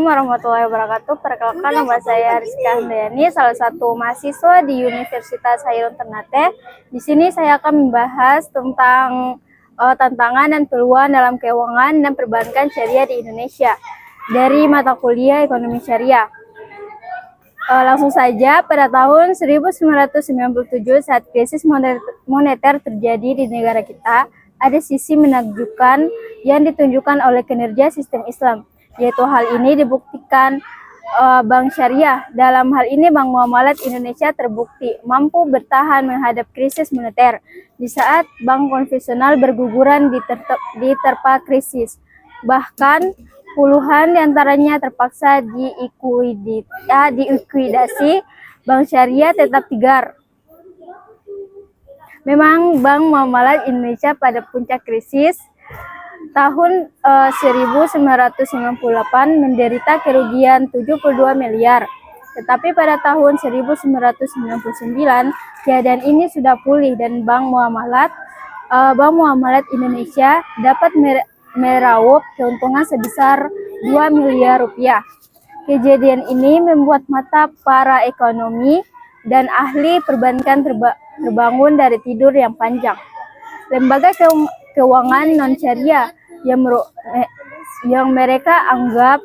warahmatullahi wabarakatuh. Perkenalkan, nama saya Rizka Handayani, salah satu mahasiswa di Universitas Hairun Ternate. Di sini saya akan membahas tentang tantangan dan peluang dalam keuangan dan perbankan syariah di Indonesia dari mata kuliah Ekonomi Syariah. Langsung saja, pada tahun 1997 saat krisis moneter terjadi di negara kita, ada sisi menakjubkan yang ditunjukkan oleh kinerja sistem Islam, yaitu hal ini dibuktikan Bank Syariah. Dalam hal ini Bank Muamalat Indonesia terbukti mampu bertahan menghadap krisis moneter di saat bank konvensional berguguran diterpa krisis. Bahkan puluhan diantaranya terpaksa diikuidasi. Bank Syariah tetap tegar. Memang Bank Muamalat Indonesia pada puncak krisis tahun 1998 menderita kerugian 72 miliar. Tetapi pada tahun 1999 keadaan ini sudah pulih dan Bank Muamalat Indonesia dapat meraup keuntungan sebesar 2 miliar rupiah. Kejadian ini membuat mata para ekonomi dan ahli perbankan terbangun dari tidur yang panjang. Lembaga keuangan non-syariah yang mereka anggap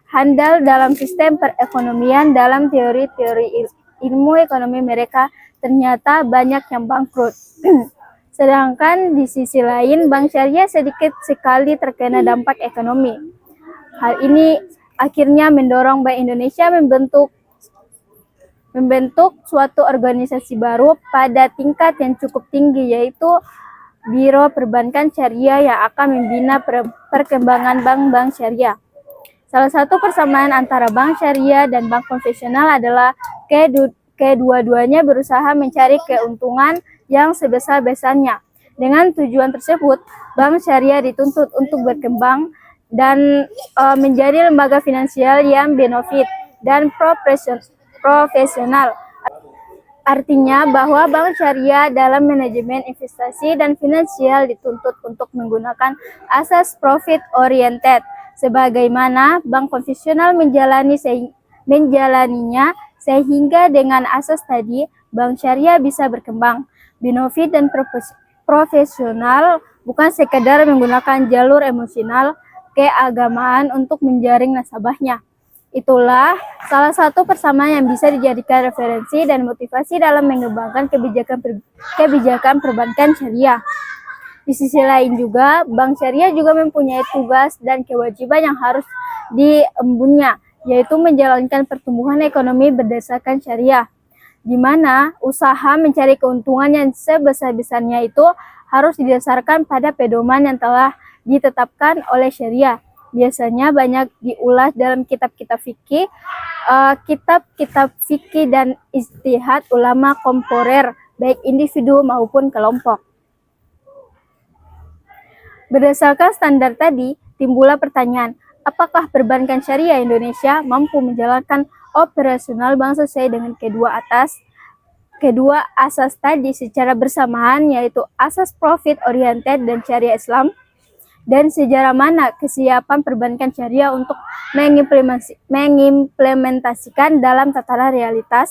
handal dalam sistem perekonomian dalam teori-teori ilmu ekonomi mereka ternyata banyak yang bangkrut. Sedangkan di sisi lain, Bank Syariah sedikit sekali terkena dampak ekonomi. Hal ini akhirnya mendorong Bank Indonesia membentuk suatu organisasi baru pada tingkat yang cukup tinggi, yaitu Biro Perbankan Syariah yang akan membina perkembangan bank-bank syariah. Salah satu persamaan antara bank syariah dan bank konvensional adalah kedua-duanya berusaha mencari keuntungan yang sebesar-besarnya. Dengan tujuan tersebut, bank syariah dituntut untuk berkembang dan menjadi lembaga finansial yang benefit dan profesional. Artinya bahwa bank syariah dalam manajemen investasi dan finansial dituntut untuk menggunakan asas profit oriented, sebagaimana bank konvensional menjalaninya, sehingga dengan asas tadi, bank syariah bisa berkembang, benefit dan profesional, bukan sekedar menggunakan jalur emosional keagamaan untuk menjaring nasabahnya. Itulah salah satu persamaan yang bisa dijadikan referensi dan motivasi dalam mengembangkan kebijakan perbankan syariah. Di sisi lain juga, Bank Syariah juga mempunyai tugas dan kewajiban yang harus diembannya, yaitu menjalankan pertumbuhan ekonomi berdasarkan syariah, di mana usaha mencari keuntungan yang sebesar-besarnya itu harus didasarkan pada pedoman yang telah ditetapkan oleh syariah. Biasanya banyak diulas dalam kitab-kitab fikih, dan ijtihad ulama kontemporer, baik individu maupun kelompok. Berdasarkan standar tadi, timbullah pertanyaan, apakah perbankan syariah Indonesia mampu menjalankan operasional bank sesuai dengan kedua asas tadi secara bersamaan, yaitu asas profit oriented dan syariah Islam? Dan sejauh mana kesiapan perbankan syariah untuk mengimplementasikan dalam tatanan realitas?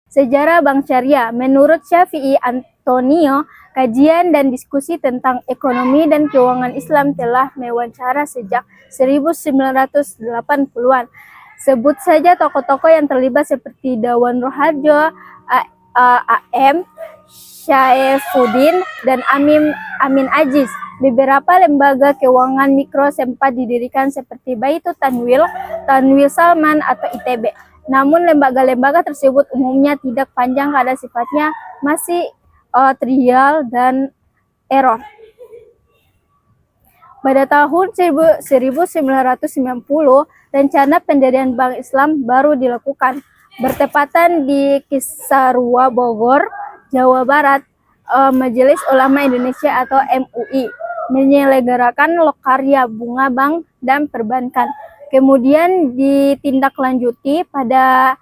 Sejarah Bank Syariah. Menurut Syafi'i Antonio, kajian dan diskusi tentang ekonomi dan keuangan Islam telah mewawancara sejak 1980-an. Sebut saja tokoh-tokoh yang terlibat seperti Dawan Roharjo, A.M. Syaifuddin, dan Amin Aziz. Beberapa lembaga keuangan mikro sempat didirikan seperti Baitul Tanwil Salman atau ITB. Namun lembaga-lembaga tersebut umumnya tidak panjang karena sifatnya masih trial dan error. Pada tahun 1990, rencana pendirian Bank Islam baru dilakukan. Bertepatan di Cisarua, Bogor, Jawa Barat, Majelis Ulama Indonesia atau MUI menyelenggarakan lokarya bunga bank dan perbankan. Kemudian ditindaklanjuti pada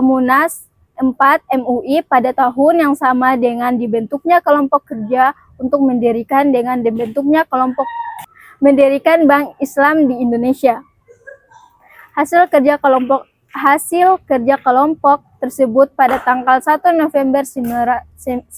Munas 4 MUI pada tahun yang sama dengan dibentuknya kelompok kerja untuk mendirikan dengan dibentuknya kelompok mendirikan Bank Islam di Indonesia. Hasil kerja kelompok tersebut pada tanggal 1 November 1991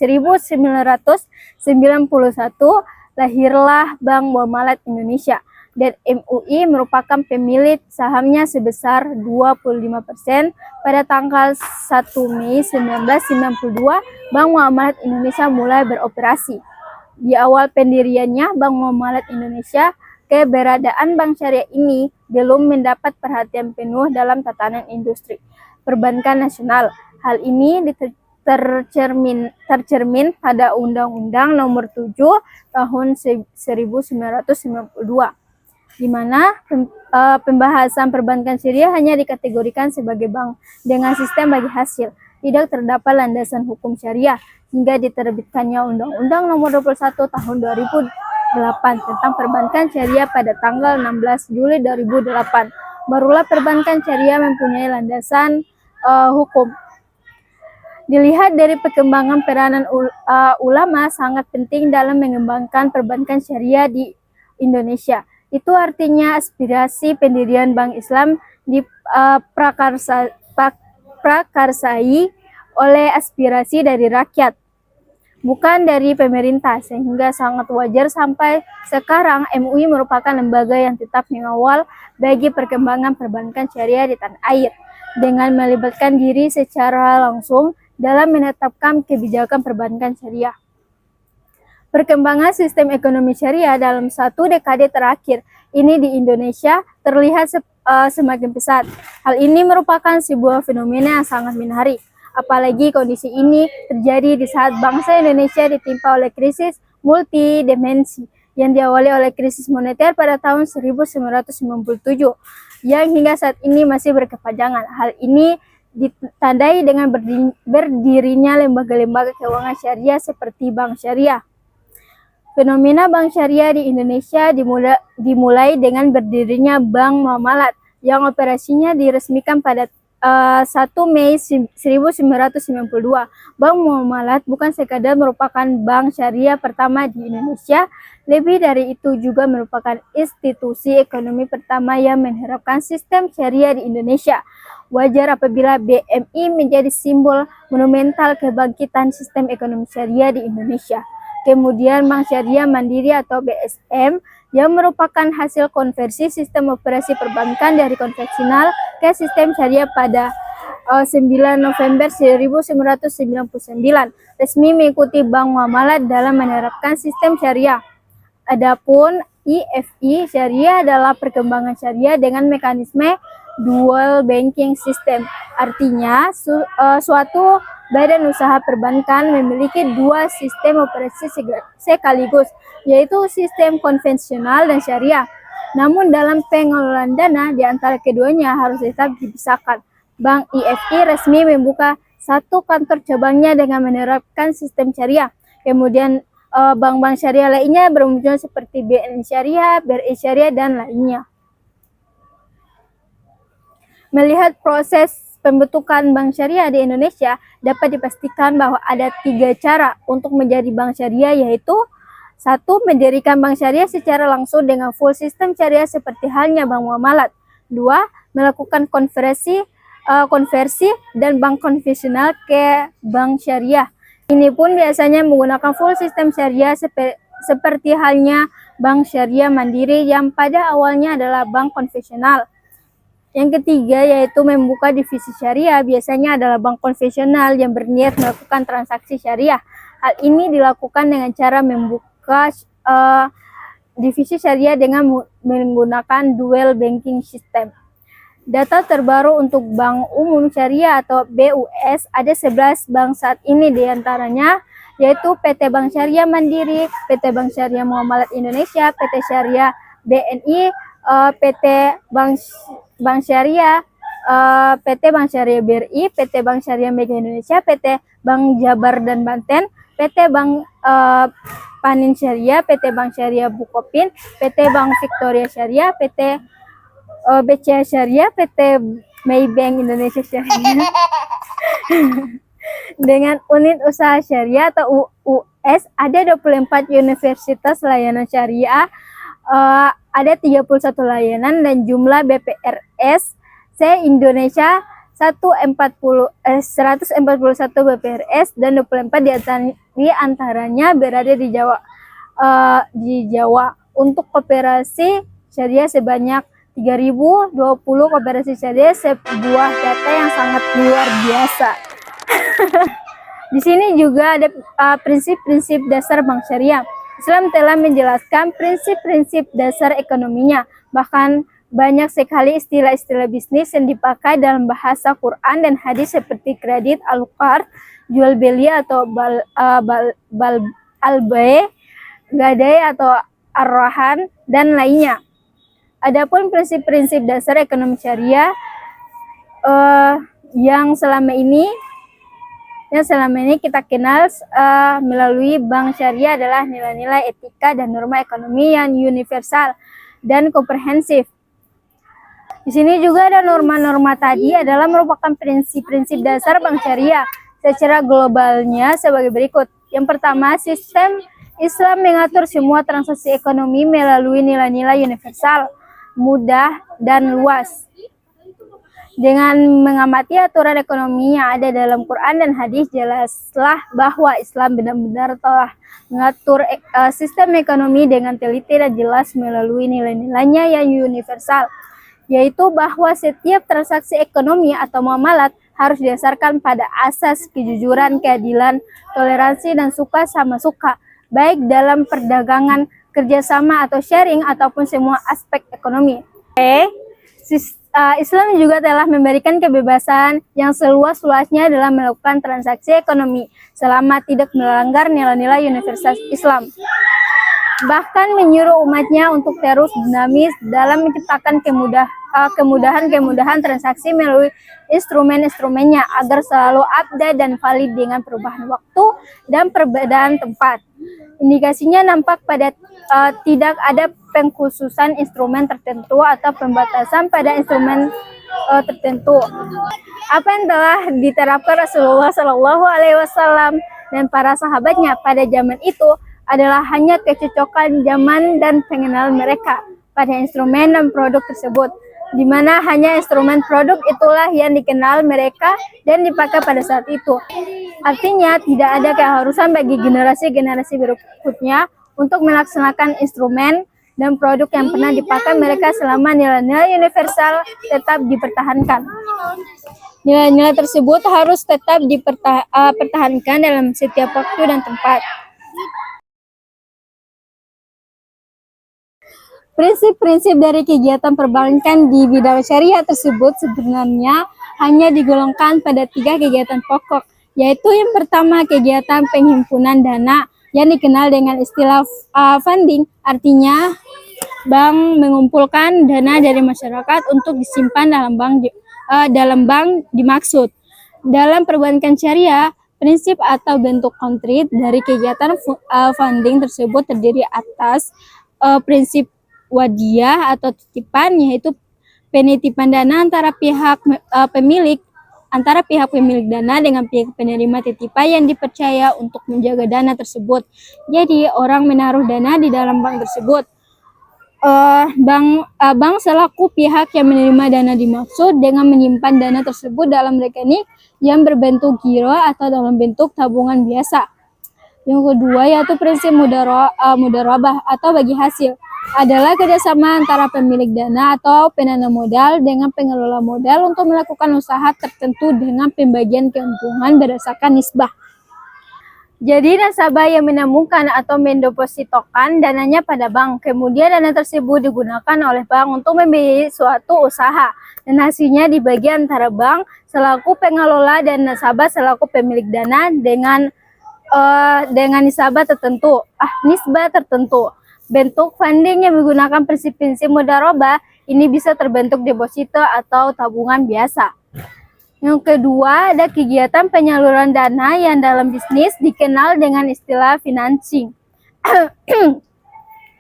lahirlah Bank Muamalat Indonesia, dan MUI merupakan pemilik sahamnya sebesar 25%. Pada tanggal 1 Mei 1992, Bank Muamalat Indonesia mulai beroperasi. Di awal pendiriannya, Bank Muamalat Indonesia, keberadaan bank syariah ini belum mendapat perhatian penuh dalam tatanan industri perbankan nasional. Hal ini tercermin pada Undang-Undang Nomor 7 Tahun 1992, di mana pembahasan perbankan syariah hanya dikategorikan sebagai bank dengan sistem bagi hasil. Tidak terdapat landasan hukum syariah hingga diterbitkannya Undang-Undang Nomor 21 Tahun 2008 tentang perbankan syariah pada tanggal 16 Juli 2008. Barulah perbankan syariah mempunyai landasan hukum. Dilihat dari perkembangan peranan ulama sangat penting dalam mengembangkan perbankan syariah di Indonesia. Itu artinya aspirasi pendirian Bank Islam diprakarsai oleh aspirasi dari rakyat, bukan dari pemerintah, sehingga sangat wajar sampai sekarang MUI merupakan lembaga yang tetap mengawal bagi perkembangan perbankan syariah di tanah air, dengan melibatkan diri secara langsung dalam menetapkan kebijakan perbankan syariah. Perkembangan sistem ekonomi syariah dalam 1 dekade terakhir ini di Indonesia terlihat semakin pesat. Hal ini merupakan sebuah fenomena yang sangat menarik. Apalagi kondisi ini terjadi di saat bangsa Indonesia ditimpa oleh krisis multidimensi yang diawali oleh krisis moneter pada tahun 1997 yang hingga saat ini masih berkepanjangan. Hal ini ditandai dengan berdirinya lembaga-lembaga keuangan syariah seperti Bank Syariah. Fenomena Bank Syariah di Indonesia dimulai dengan berdirinya Bank Muamalat yang operasinya diresmikan pada 1 Mei 1992. Bank Muamalat bukan sekadar merupakan bank syariah pertama di Indonesia, lebih dari itu juga merupakan institusi ekonomi pertama yang menerapkan sistem syariah di Indonesia. Wajar apabila BMI menjadi simbol monumental kebangkitan sistem ekonomi syariah di Indonesia. Kemudian Bank Syariah Mandiri atau BSM yang merupakan hasil konversi sistem operasi perbankan dari konvensional ke sistem syariah pada 9 November 1999, resmi mengikuti Bank Muamalat dalam menerapkan sistem syariah. Adapun IFI Syariah adalah perkembangan syariah dengan mekanisme dual banking system. Artinya suatu badan usaha perbankan memiliki dua sistem operasi sekaligus, yaitu sistem konvensional dan syariah. Namun dalam pengelolaan dana di antara keduanya harus tetap dipisahkan. Bank IFI resmi membuka satu kantor cabangnya dengan menerapkan sistem syariah. Kemudian bank-bank syariah lainnya bermunculan seperti BNI Syariah, BRI Syariah, dan lainnya. Melihat proses pembentukan bank syariah di Indonesia, dapat dipastikan bahwa ada 3 cara untuk menjadi bank syariah, yaitu 1. Mendirikan bank syariah secara langsung dengan full sistem syariah seperti halnya Bank Muamalat. 2. Melakukan konversi dan bank konvensional ke bank syariah. Ini pun biasanya menggunakan full sistem syariah seperti halnya Bank Syariah Mandiri yang pada awalnya adalah bank konvensional. Yang ketiga yaitu membuka divisi syariah, biasanya adalah bank konvensional yang berniat melakukan transaksi syariah. Hal ini dilakukan dengan cara membuka divisi syariah dengan menggunakan dual banking system. Data terbaru untuk Bank Umum Syariah atau BUS, ada 11 bank saat ini, diantaranya yaitu PT Bank Syariah Mandiri, PT Bank Syariah Muamalat Indonesia, PT Syariah BNI, PT Bank Syariah, PT Bank Syariah BRI, PT Bank Syariah Mega Indonesia, PT Bank Jabar dan Banten, PT Bank Panin Syariah, PT Bank Syariah Bukopin, PT Bank Victoria Syariah, PT BCA Syariah, PT Maybank Indonesia Syariah. Dengan unit usaha syariah atau US, ada 24 universitas layanan syariah ada 31 layanan dan jumlah BPRS se-Indonesia 141 BPRS dan 24 di antaranya berada di Jawa. Untuk koperasi syariah sebanyak 3.020 koperasi syariah, sebuah data yang sangat luar biasa. Di sini juga ada prinsip-prinsip dasar bank syariah. Islam telah menjelaskan prinsip-prinsip dasar ekonominya. Bahkan banyak sekali istilah-istilah bisnis yang dipakai dalam bahasa Quran dan hadis seperti kredit, al-qard, jual beli atau al-bay, gadai atau arahan, dan lainnya. Adapun prinsip-prinsip dasar ekonomi syariah yang selama ini kita kenal melalui bank syariah adalah nilai-nilai etika dan norma ekonomi yang universal dan komprehensif. Di sini juga ada norma-norma tadi adalah merupakan prinsip-prinsip dasar bank syariah secara globalnya sebagai berikut. Yang pertama, sistem Islam mengatur semua transaksi ekonomi melalui nilai-nilai universal, mudah, dan luas. Dengan mengamati aturan ekonomi yang ada dalam Quran dan hadis, jelaslah bahwa Islam benar-benar telah mengatur sistem ekonomi dengan teliti dan jelas melalui nilai-nilainya yang universal, yaitu bahwa setiap transaksi ekonomi atau muamalat harus didasarkan pada asas kejujuran, keadilan, toleransi, dan suka sama suka, baik dalam perdagangan, kerjasama, atau sharing, ataupun semua aspek ekonomi. Islam juga telah memberikan kebebasan yang seluas-luasnya dalam melakukan transaksi ekonomi selama tidak melanggar nilai-nilai universal Islam. Bahkan menyuruh umatnya untuk terus dinamis dalam menciptakan kemudahan transaksi melalui instrumen-instrumennya agar selalu update dan valid dengan perubahan waktu dan perbedaan tempat. Indikasinya nampak pada tidak ada pengkhususan instrumen tertentu atau pembatasan pada instrumen tertentu. Apa yang telah diterapkan Rasulullah SAW dan para sahabatnya pada zaman itu adalah hanya kecocokan zaman dan pengenalan mereka pada instrumen dan produk tersebut, di mana hanya instrumen produk itulah yang dikenal mereka dan dipakai pada saat itu. Artinya tidak ada keharusan bagi generasi-generasi berikutnya untuk melaksanakan instrumen dan produk yang pernah dipakai mereka selama nilai-nilai universal tetap dipertahankan. Nilai-nilai tersebut harus tetap dipertahankan dalam setiap waktu dan tempat. Prinsip-prinsip dari kegiatan perbankan di bidang syariah tersebut sebenarnya hanya digolongkan pada 3 kegiatan pokok, yaitu yang pertama kegiatan penghimpunan dana yang dikenal dengan istilah funding, artinya bank mengumpulkan dana dari masyarakat untuk disimpan dalam bank dimaksud. Dalam perbankan syariah, prinsip atau bentuk konkret dari kegiatan funding tersebut terdiri atas prinsip wadiah atau titipan, yaitu penitipan dana antara pihak pemilik dana dengan pihak penerima titipan yang dipercaya untuk menjaga dana tersebut. Jadi orang menaruh dana di dalam bank tersebut. Bank selaku pihak yang menerima dana dimaksud dengan menyimpan dana tersebut dalam rekening yang berbentuk giro atau dalam bentuk tabungan biasa. Yang kedua yaitu prinsip mudharabah atau bagi hasil, adalah kerjasama antara pemilik dana atau penanam modal dengan pengelola modal untuk melakukan usaha tertentu dengan pembagian keuntungan berdasarkan nisbah. Jadi nasabah yang menemukan atau mendepositokan dananya pada bank, kemudian dana tersebut digunakan oleh bank untuk membiayai suatu usaha, dan hasilnya dibagi antara bank selaku pengelola dan nasabah selaku pemilik dana dengan nisbah tertentu. Bentuk funding yang menggunakan prinsip-prinsip mudharabah ini bisa terbentuk deposito atau tabungan biasa. Yang kedua, ada kegiatan penyaluran dana yang dalam bisnis dikenal dengan istilah financing.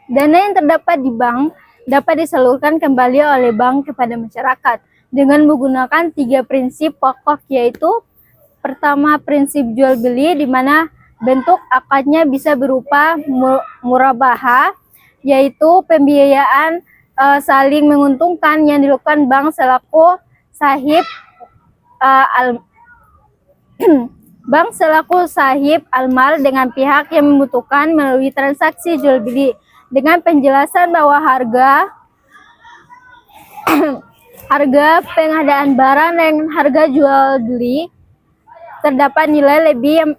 Dana yang terdapat di bank dapat disalurkan kembali oleh bank kepada masyarakat dengan menggunakan 3 prinsip pokok, yaitu pertama prinsip jual beli, di mana bentuk akadnya bisa berupa murabaha, yaitu pembiayaan saling menguntungkan yang dilakukan bank selaku sahib bank selaku sahib almal dengan pihak yang membutuhkan melalui transaksi jual beli dengan penjelasan bahwa harga pengadaan barang dan harga jual beli terdapat nilai lebih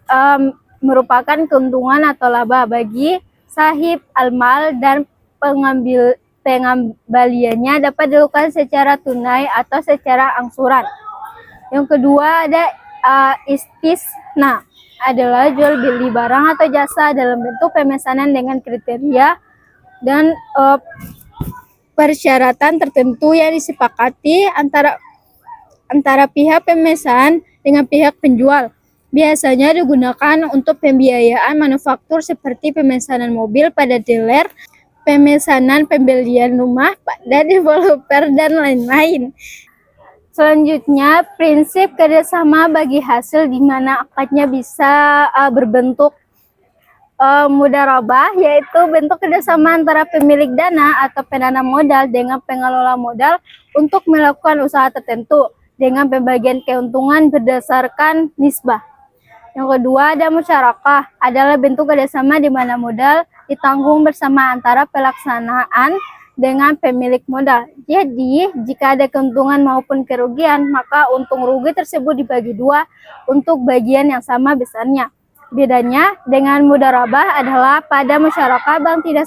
merupakan keuntungan atau laba bagi sahib almal dan pengembaliannya dapat dilakukan secara tunai atau secara angsuran. Yang kedua ada istisna, adalah jual beli barang atau jasa dalam bentuk pemesanan dengan kriteria dan persyaratan tertentu yang disepakati antara pihak pemesan dengan pihak penjual. Biasanya digunakan untuk pembiayaan manufaktur seperti pemesanan mobil pada dealer, pemesanan pembelian rumah pada developer, dan lain-lain. Selanjutnya, prinsip kerjasama bagi hasil di mana akadnya bisa berbentuk mudharabah, yaitu bentuk kerjasama antara pemilik dana atau penanam modal dengan pengelola modal untuk melakukan usaha tertentu dengan pembagian keuntungan berdasarkan nisbah. Yang kedua ada musyarakah, adalah bentuk kerjasama di mana modal ditanggung bersama antara pelaksanaan dengan pemilik modal. Jadi, jika ada keuntungan maupun kerugian, maka untung rugi tersebut dibagi dua untuk bagian yang sama besarnya. Bedanya dengan mudharabah adalah pada musyarakah bank tidak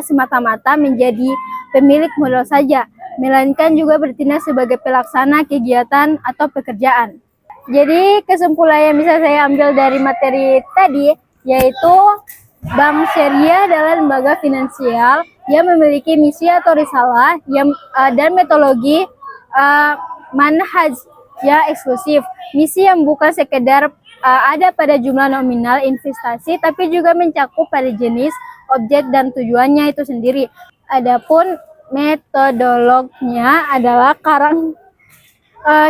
semata-mata menjadi pemilik modal saja, melainkan juga bertindak sebagai pelaksana kegiatan atau pekerjaan. Jadi kesimpulan yang bisa saya ambil dari materi tadi yaitu bank syariah adalah lembaga finansial yang memiliki misi atau risalah dan metodologi manhaj ya eksklusif. Misi yang bukan sekedar ada pada jumlah nominal investasi, tapi juga mencakup pada jenis, objek, dan tujuannya itu sendiri. Adapun metodologinya adalah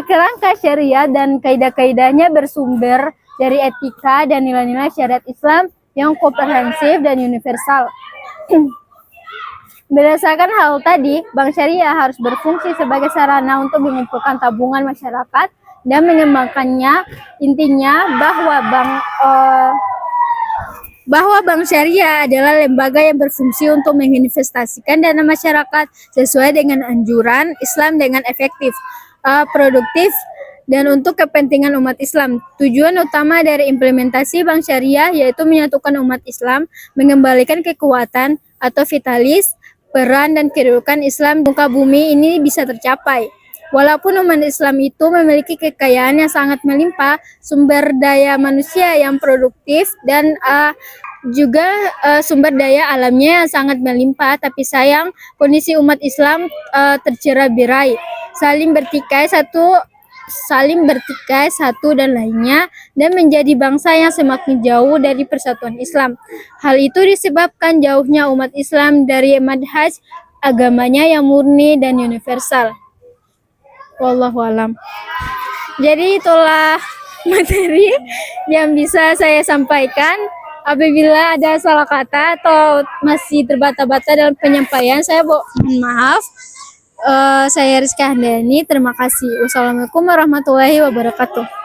kerangka syariah dan kaidah-kaidahnya bersumber dari etika dan nilai-nilai syariat Islam yang komprehensif dan universal. Berdasarkan hal tadi, bank syariah harus berfungsi sebagai sarana untuk mengumpulkan tabungan masyarakat dan mengembangkannya. Intinya bahwa bank syariah adalah lembaga yang berfungsi untuk menginvestasikan dana masyarakat sesuai dengan anjuran Islam dengan efektif, produktif, dan untuk kepentingan umat Islam. Tujuan utama dari implementasi bank syariah yaitu menyatukan umat Islam, mengembalikan kekuatan atau vitalis, peran dan kedudukan Islam di muka bumi ini bisa tercapai. Walaupun umat Islam itu memiliki kekayaan yang sangat melimpah, sumber daya manusia yang produktif, dan juga sumber daya alamnya yang sangat melimpah, tapi sayang kondisi umat Islam tercerai-berai, saling bertikai satu dan lainnya, dan menjadi bangsa yang semakin jauh dari persatuan Islam. Hal itu disebabkan jauhnya umat Islam dari manhaj agamanya yang murni dan universal. Wallahu alam. Jadi itulah materi yang bisa saya sampaikan. Apabila ada salah kata atau masih terbata-bata dalam penyampaian, saya mohon maaf. Saya Rizka Handayani, terima kasih. Wassalamualaikum warahmatullahi wabarakatuh.